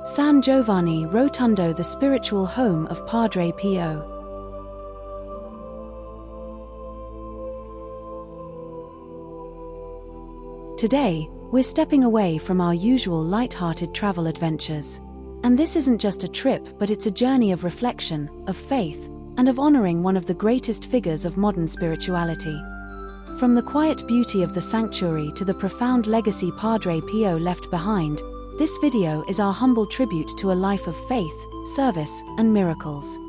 San Giovanni Rotondo, the spiritual home of Padre Pio. Today, we're stepping away from our usual light-hearted travel adventures. And this isn't just a trip, but it's a journey of reflection, of faith, and of honoring one of the greatest figures of modern spirituality. From the quiet beauty of the sanctuary to the profound legacy Padre Pio left behind, this video is our humble tribute to a life of faith, service, and miracles.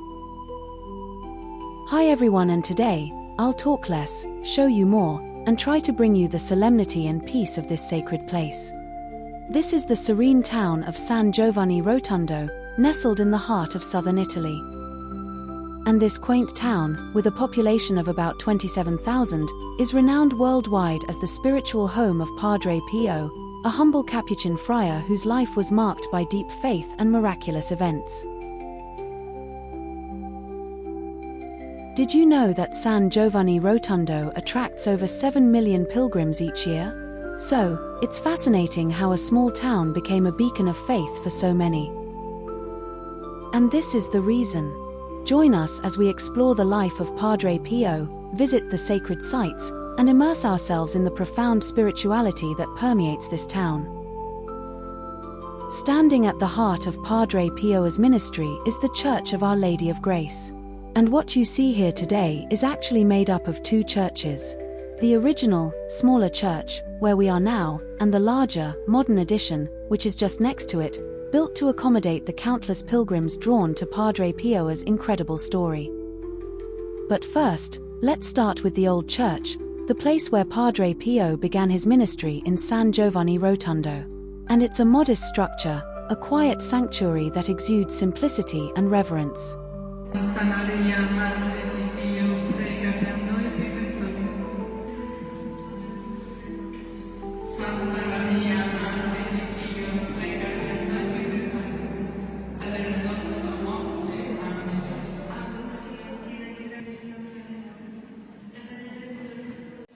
Hi everyone, and today, I'll talk less, show you more, and try to bring you the solemnity and peace of this sacred place. This is the serene town of San Giovanni Rotondo, nestled in the heart of southern Italy. And this quaint town, with a population of about 27,000, is renowned worldwide as the spiritual home of Padre Pio, a humble Capuchin friar whose life was marked by deep faith and miraculous events. Did you know that San Giovanni Rotondo attracts over 7 million pilgrims each year? So, it's fascinating how a small town became a beacon of faith for so many. And this is the reason. Join us as we explore the life of Padre Pio, visit the sacred sites, and immerse ourselves in the profound spirituality that permeates this town. Standing at the heart of Padre Pio's ministry is the Church of Our Lady of Grace. And what you see here today is actually made up of two churches. The original, smaller church, where we are now, and the larger, modern addition, which is just next to it, built to accommodate the countless pilgrims drawn to Padre Pio's incredible story. But first, let's start with the old church, the place where Padre Pio began his ministry in San Giovanni Rotondo. And it's a modest structure, a quiet sanctuary that exudes simplicity and reverence.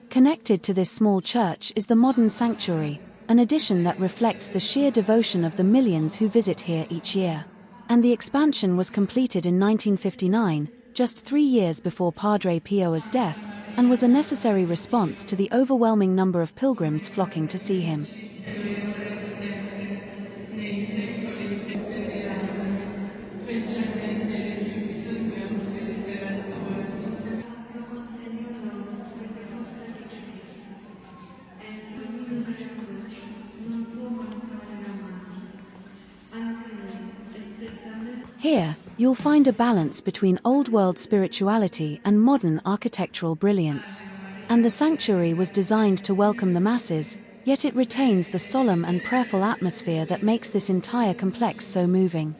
Connected to this small church is the modern sanctuary, an addition that reflects the sheer devotion of the millions who visit here each year. And the expansion was completed in 1959, just 3 years before Padre Pio's death, and was a necessary response to the overwhelming number of pilgrims flocking to see him. Here, you'll find a balance between old-world spirituality and modern architectural brilliance. And the sanctuary was designed to welcome the masses, yet it retains the solemn and prayerful atmosphere that makes this entire complex so moving.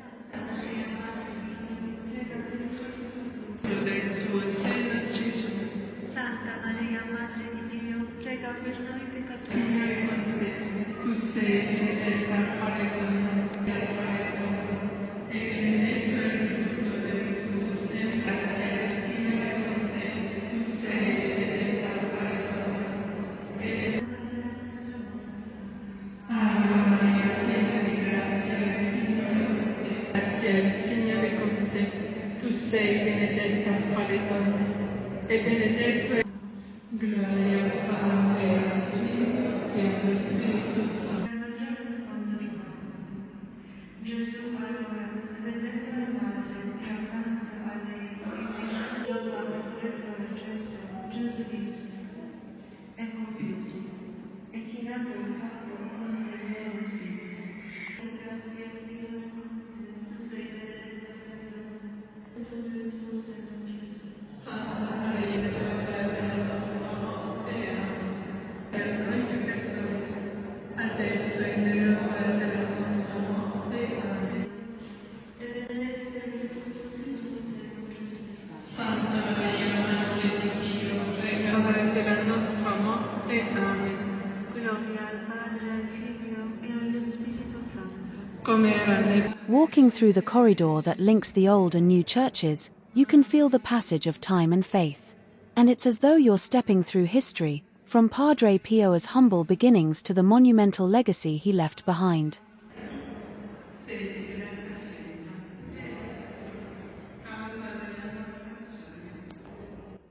Walking through the corridor that links the old and new churches, you can feel the passage of time and faith. And it's as though you're stepping through history, from Padre Pio's humble beginnings to the monumental legacy he left behind.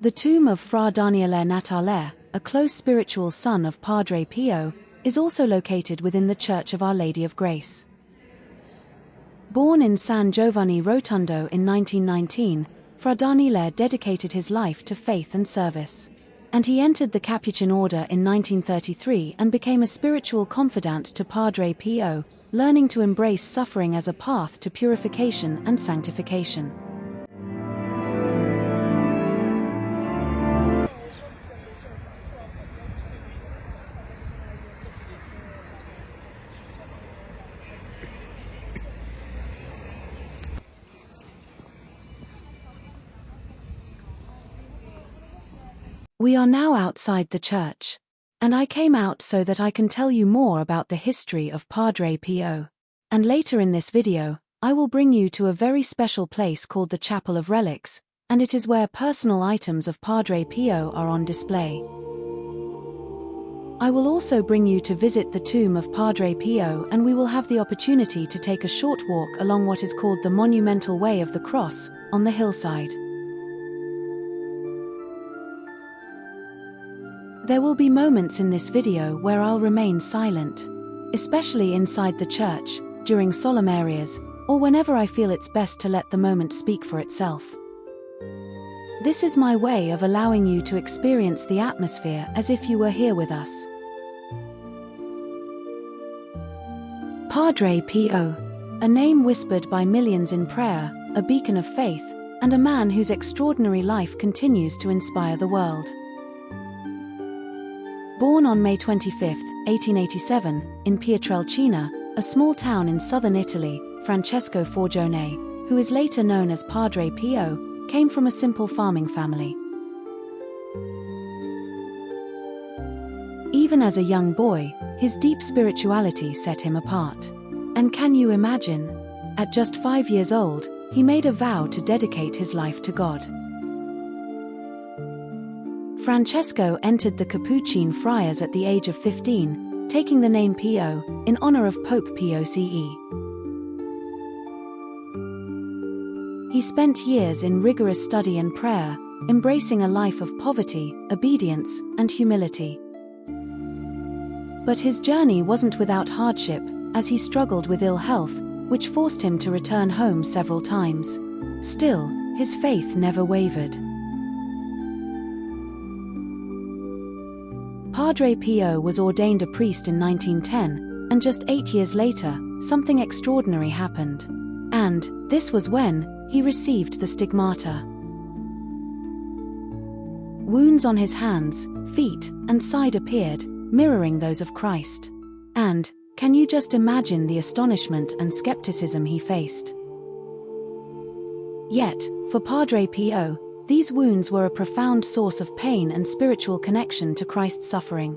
The tomb of Fra Daniele Natale, a close spiritual son of Padre Pio, is also located within the Church of Our Lady of Grace. Born in San Giovanni Rotondo in 1919, Fra Daniele dedicated his life to faith and service. And he entered the Capuchin order in 1933 and became a spiritual confidant to Padre Pio, learning to embrace suffering as a path to purification and sanctification. We are now outside the church. And I came out so that I can tell you more about the history of Padre Pio. And later in this video, I will bring you to a very special place called the Chapel of Relics, and it is where personal items of Padre Pio are on display. I will also bring you to visit the tomb of Padre Pio, and we will have the opportunity to take a short walk along what is called the Monumental Way of the Cross, on the hillside. There will be moments in this video where I'll remain silent, especially inside the church, during solemn areas, or whenever I feel it's best to let the moment speak for itself. This is my way of allowing you to experience the atmosphere as if you were here with us. Padre Pio, a name whispered by millions in prayer, a beacon of faith, and a man whose extraordinary life continues to inspire the world. Born on May 25, 1887, in Pietrelcina, a small town in southern Italy, Francesco Forgione, who is later known as Padre Pio, came from a simple farming family. Even as a young boy, his deep spirituality set him apart. And can you imagine? At just 5 years old, he made a vow to dedicate his life to God. Francesco entered the Capuchin friars at the age of 15, taking the name Pio, in honor of Pope Pio CE. He spent years in rigorous study and prayer, embracing a life of poverty, obedience, and humility. But his journey wasn't without hardship, as he struggled with ill health, which forced him to return home several times. Still, his faith never wavered. Padre Pio was ordained a priest in 1910, and just 8 years later, something extraordinary happened. And this was when he received the stigmata. Wounds on his hands, feet, and side appeared, mirroring those of Christ. And can you just imagine the astonishment and skepticism he faced? Yet, for Padre Pio, these wounds were a profound source of pain and spiritual connection to Christ's suffering.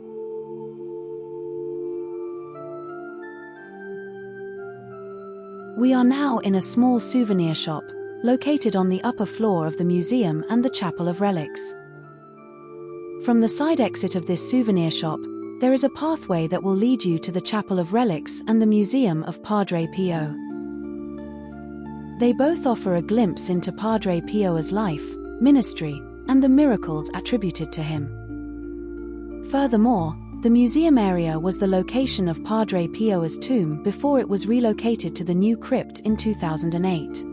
We are now in a small souvenir shop, located on the upper floor of the museum and the Chapel of Relics. From the side exit of this souvenir shop, there is a pathway that will lead you to the Chapel of Relics and the Museum of Padre Pio. They both offer a glimpse into Padre Pio's life, ministry, and the miracles attributed to him. Furthermore, the museum area was the location of Padre Pio's tomb before it was relocated to the new crypt in 2008.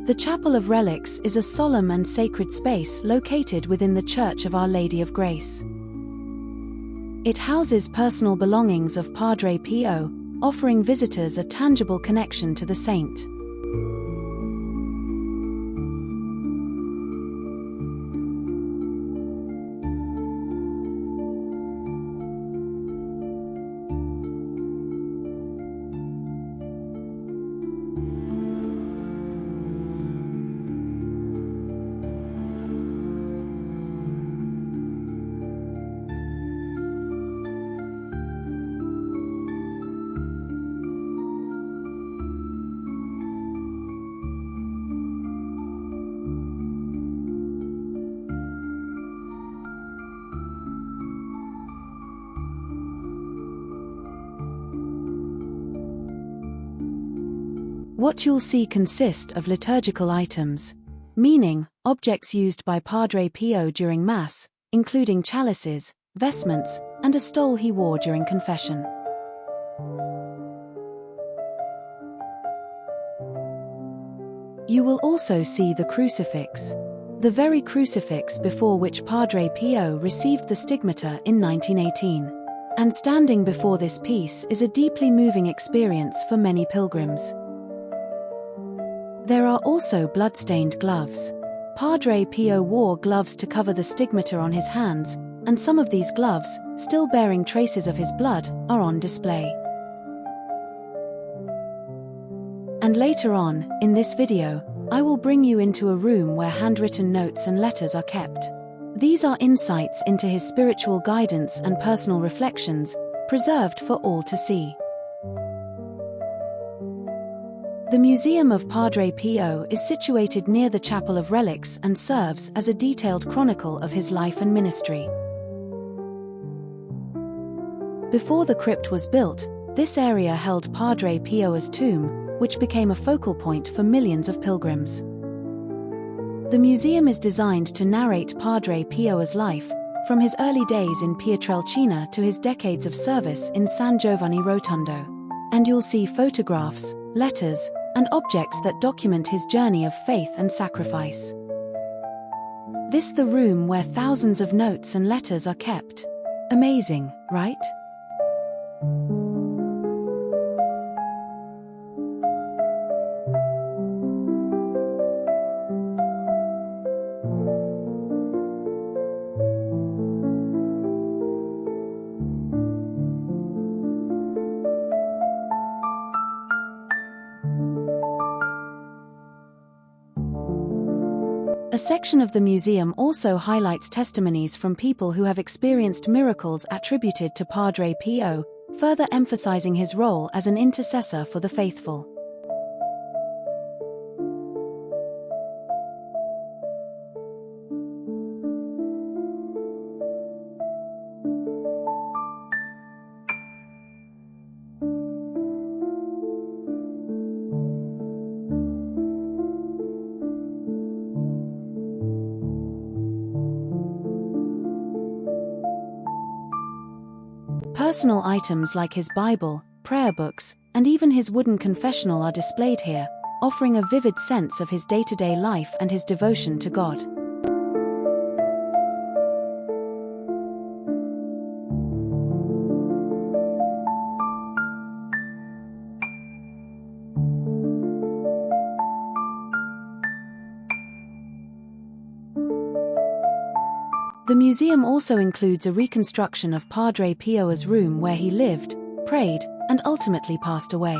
The Chapel of Relics is a solemn and sacred space located within the Church of Our Lady of Grace. It houses personal belongings of Padre Pio, offering visitors a tangible connection to the saint. What you'll see consist of liturgical items, meaning objects used by Padre Pio during Mass, including chalices, vestments, and a stole he wore during confession. You will also see the crucifix, the very crucifix before which Padre Pio received the stigmata in 1918. And standing before this piece is a deeply moving experience for many pilgrims. There are also blood-stained gloves. Padre Pio wore gloves to cover the stigmata on his hands, and some of these gloves, still bearing traces of his blood, are on display. And later on, in this video, I will bring you into a room where handwritten notes and letters are kept. These are insights into his spiritual guidance and personal reflections, preserved for all to see. The Museum of Padre Pio is situated near the Chapel of Relics and serves as a detailed chronicle of his life and ministry. Before the crypt was built, this area held Padre Pio's tomb, which became a focal point for millions of pilgrims. The museum is designed to narrate Padre Pio's life, from his early days in Pietrelcina to his decades of service in San Giovanni Rotondo. And you'll see photographs, letters, and objects that document his journey of faith and sacrifice. This the room where thousands of notes and letters are kept. Amazing, right? A section of the museum also highlights testimonies from people who have experienced miracles attributed to Padre Pio, further emphasizing his role as an intercessor for the faithful. Personal items like his Bible, prayer books, and even his wooden confessional are displayed here, offering a vivid sense of his day-to-day life and his devotion to God. The museum also includes a reconstruction of Padre Pio's room where he lived, prayed, and ultimately passed away.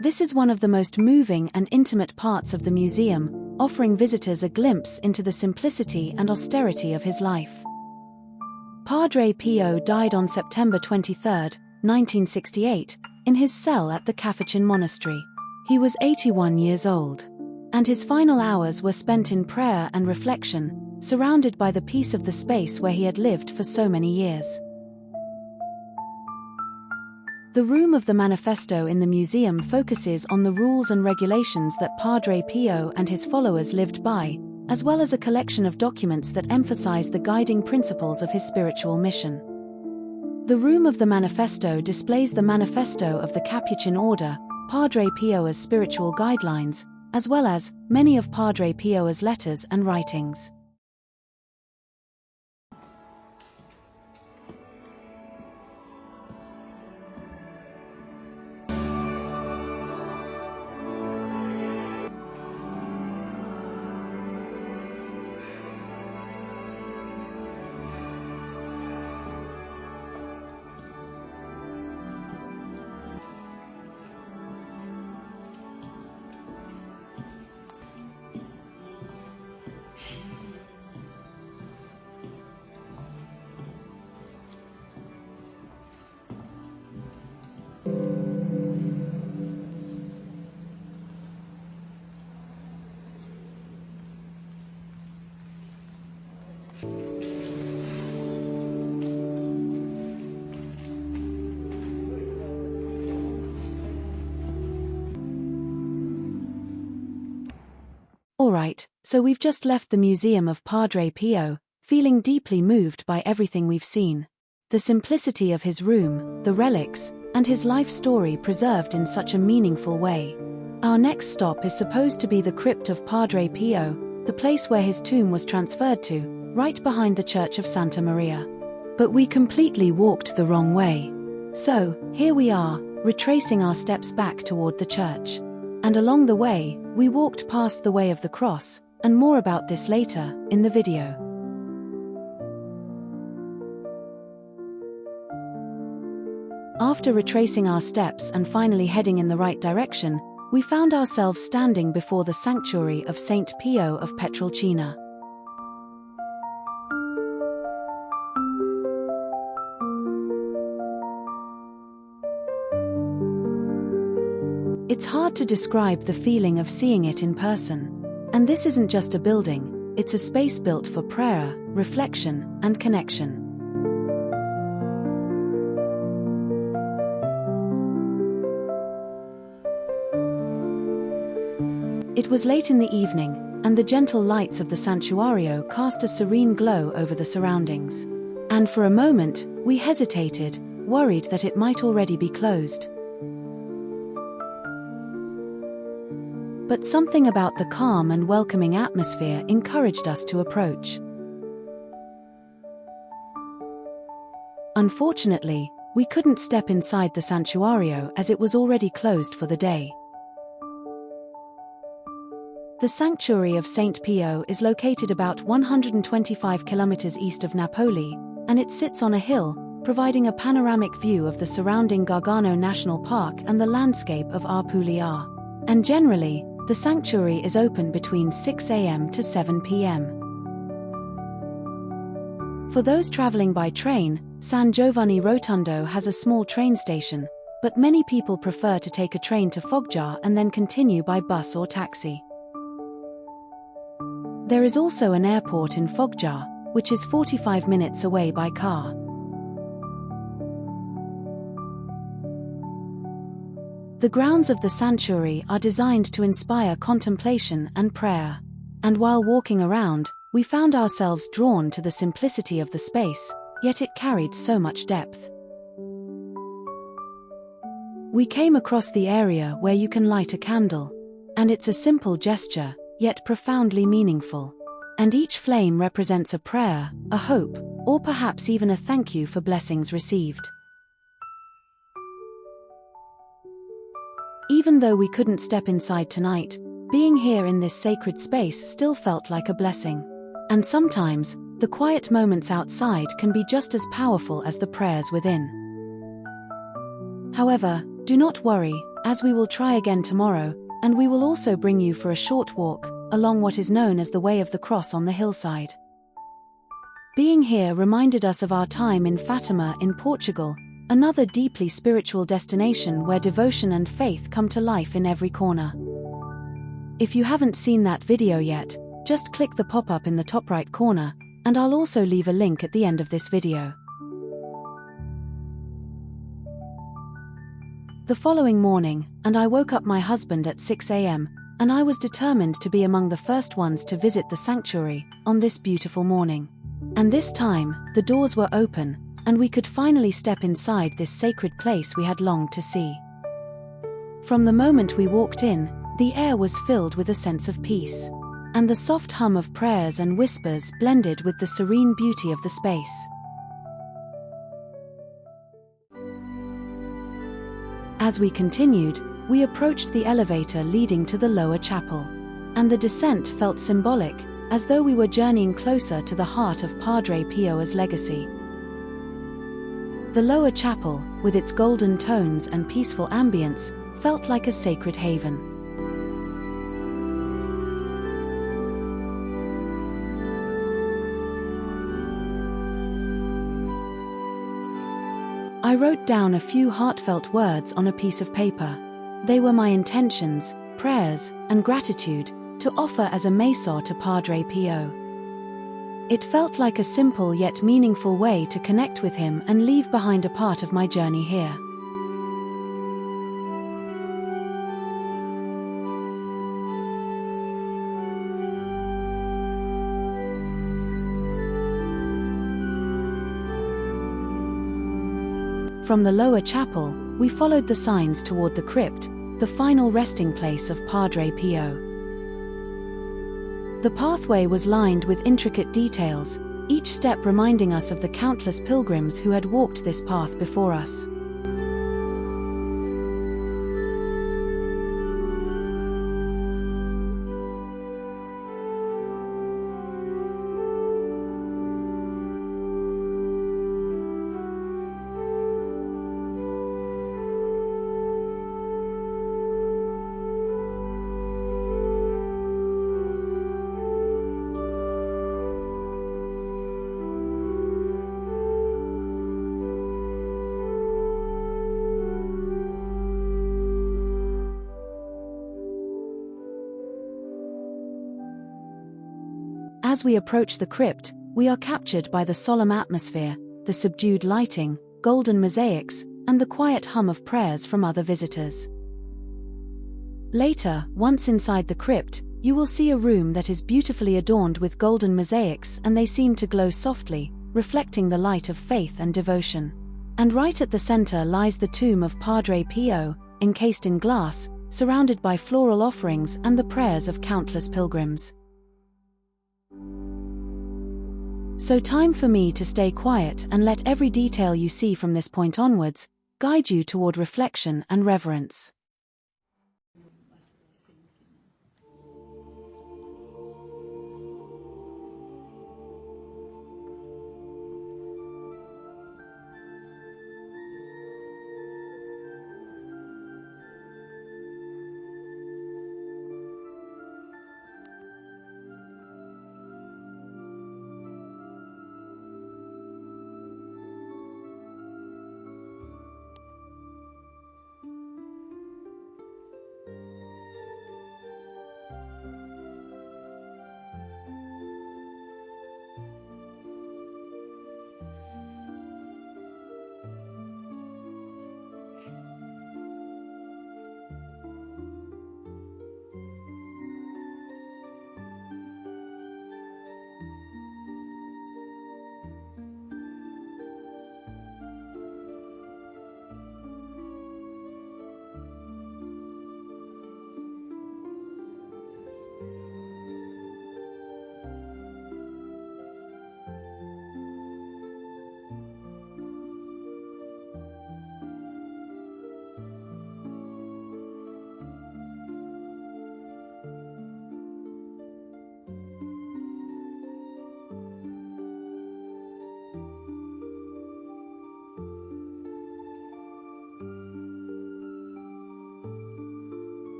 This is one of the most moving and intimate parts of the museum, offering visitors a glimpse into the simplicity and austerity of his life. Padre Pio died on September 23, 1968, in his cell at the Capuchin Monastery. He was 81 years old. And his final hours were spent in prayer and reflection, surrounded by the peace of the space where he had lived for so many years. The room of the manifesto in the museum focuses on the rules and regulations that Padre Pio and his followers lived by, as well as a collection of documents that emphasize the guiding principles of his spiritual mission. The room of the manifesto displays the manifesto of the Capuchin order, Padre Pio's spiritual guidelines, as well as many of Padre Pio's letters and writings. Alright, so we've just left the Museum of Padre Pio, feeling deeply moved by everything we've seen. The simplicity of his room, the relics, and his life story preserved in such a meaningful way. Our next stop is supposed to be the crypt of Padre Pio, the place where his tomb was transferred to, right behind the Church of Santa Maria. But we completely walked the wrong way. So, here we are, retracing our steps back toward the church. And along the way, we walked past the Way of the Cross, and more about this later, in the video. After retracing our steps and finally heading in the right direction, we found ourselves standing before the sanctuary of Saint Pio of Pietrelcina. It's hard to describe the feeling of seeing it in person. And this isn't just a building, it's a space built for prayer, reflection, and connection. It was late in the evening, and the gentle lights of the Santuario cast a serene glow over the surroundings. And for a moment, we hesitated, worried that it might already be closed. But something about the calm and welcoming atmosphere encouraged us to approach. Unfortunately, we couldn't step inside the Santuario as it was already closed for the day. The sanctuary of Saint Pio is located about 125 kilometers east of Napoli, and it sits on a hill, providing a panoramic view of the surrounding Gargano National Park and the landscape of Apulia. And generally, the sanctuary is open between 6 a.m. to 7 p.m. For those traveling by train, San Giovanni Rotondo has a small train station, but many people prefer to take a train to Foggia and then continue by bus or taxi. There is also an airport in Foggia, which is 45 minutes away by car. The grounds of the sanctuary are designed to inspire contemplation and prayer. And while walking around, we found ourselves drawn to the simplicity of the space, yet it carried so much depth. We came across the area where you can light a candle. And it's a simple gesture, yet profoundly meaningful. And each flame represents a prayer, a hope, or perhaps even a thank you for blessings received. Even though we couldn't step inside tonight, being here in this sacred space still felt like a blessing. And sometimes, the quiet moments outside can be just as powerful as the prayers within. However, do not worry, as we will try again tomorrow, and we will also bring you for a short walk along what is known as the Way of the Cross on the hillside. Being here reminded us of our time in Fatima in Portugal, another deeply spiritual destination where devotion and faith come to life in every corner. If you haven't seen that video yet, just click the pop-up in the top right corner, and I'll also leave a link at the end of this video. The following morning, and I woke up my husband at 6 a.m., and I was determined to be among the first ones to visit the sanctuary on this beautiful morning. And this time, the doors were open, and we could finally step inside this sacred place we had longed to see. From the moment we walked in, the air was filled with a sense of peace, and the soft hum of prayers and whispers blended with the serene beauty of the space. As we continued, we approached the elevator leading to the lower chapel, and the descent felt symbolic, as though we were journeying closer to the heart of Padre Pio's legacy. The lower chapel, with its golden tones and peaceful ambience, felt like a sacred haven. I wrote down a few heartfelt words on a piece of paper. They were my intentions, prayers, and gratitude to offer as a mesa to Padre Pio. It felt like a simple yet meaningful way to connect with him and leave behind a part of my journey here. From the lower chapel, we followed the signs toward the crypt, the final resting place of Padre Pio. The pathway was lined with intricate details, each step reminding us of the countless pilgrims who had walked this path before us. As we approach the crypt, we are captured by the solemn atmosphere, the subdued lighting, golden mosaics, and the quiet hum of prayers from other visitors. Later, once inside the crypt, you will see a room that is beautifully adorned with golden mosaics, and they seem to glow softly, reflecting the light of faith and devotion. And right at the center lies the tomb of Padre Pio, encased in glass, surrounded by floral offerings and the prayers of countless pilgrims. So time for me to stay quiet and let every detail you see from this point onwards guide you toward reflection and reverence.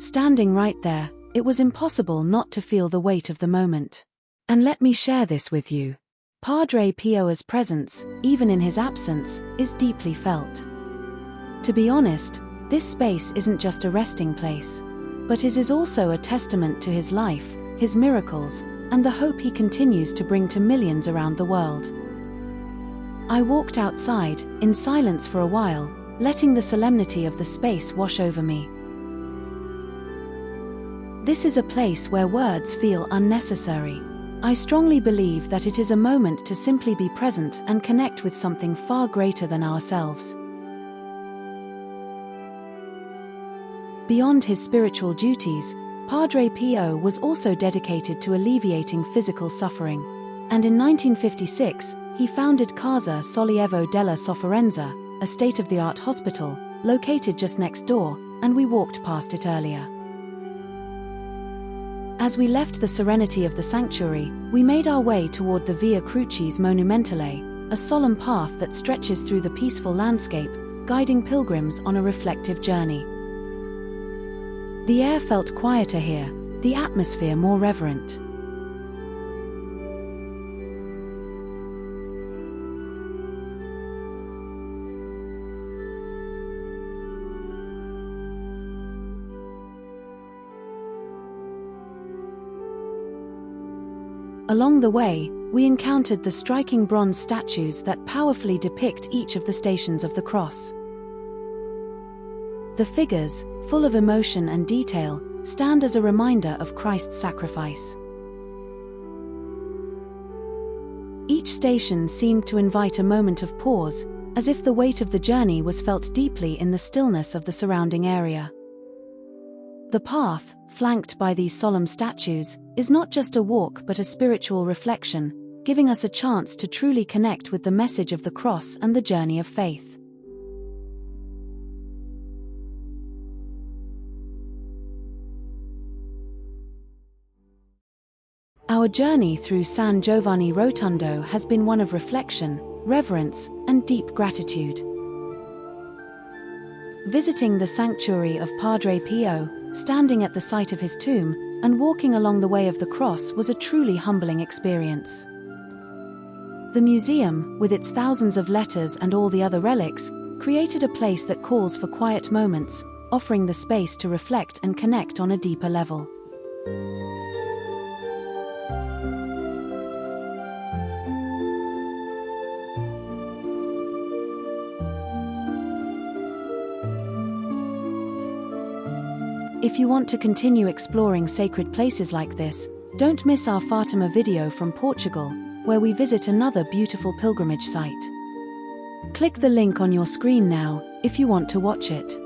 Standing right there, it was impossible not to feel the weight of the moment. And let me share this with you. Padre Pio's presence, even in his absence, is deeply felt. To be honest, this space isn't just a resting place, but it is also a testament to his life, his miracles, and the hope he continues to bring to millions around the world. I walked outside, in silence for a while, letting the solemnity of the space wash over me. This is a place where words feel unnecessary. I strongly believe that it is a moment to simply be present and connect with something far greater than ourselves. Beyond his spiritual duties, Padre Pio was also dedicated to alleviating physical suffering, and in 1956, he founded Casa Sollievo della Sofferenza, a state-of-the-art hospital, located just next door, and we walked past it earlier. As we left the serenity of the sanctuary, we made our way toward the Via Crucis Monumentale, a solemn path that stretches through the peaceful landscape, guiding pilgrims on a reflective journey. The air felt quieter here, the atmosphere more reverent. Along the way, we encountered the striking bronze statues that powerfully depict each of the stations of the cross. The figures, full of emotion and detail, stand as a reminder of Christ's sacrifice. Each station seemed to invite a moment of pause, as if the weight of the journey was felt deeply in the stillness of the surrounding area. The path, flanked by these solemn statues, is not just a walk but a spiritual reflection, giving us a chance to truly connect with the message of the cross and the journey of faith. Our journey through San Giovanni Rotondo has been one of reflection, reverence, and deep gratitude. Visiting the sanctuary of Padre Pio, standing at the site of his tomb, and walking along the way of the cross was a truly humbling experience. The museum, with its thousands of letters and all the other relics, created a place that calls for quiet moments, offering the space to reflect and connect on a deeper level. If you want to continue exploring sacred places like this, don't miss our Fatima video from Portugal, where we visit another beautiful pilgrimage site. Click the link on your screen now, if you want to watch it.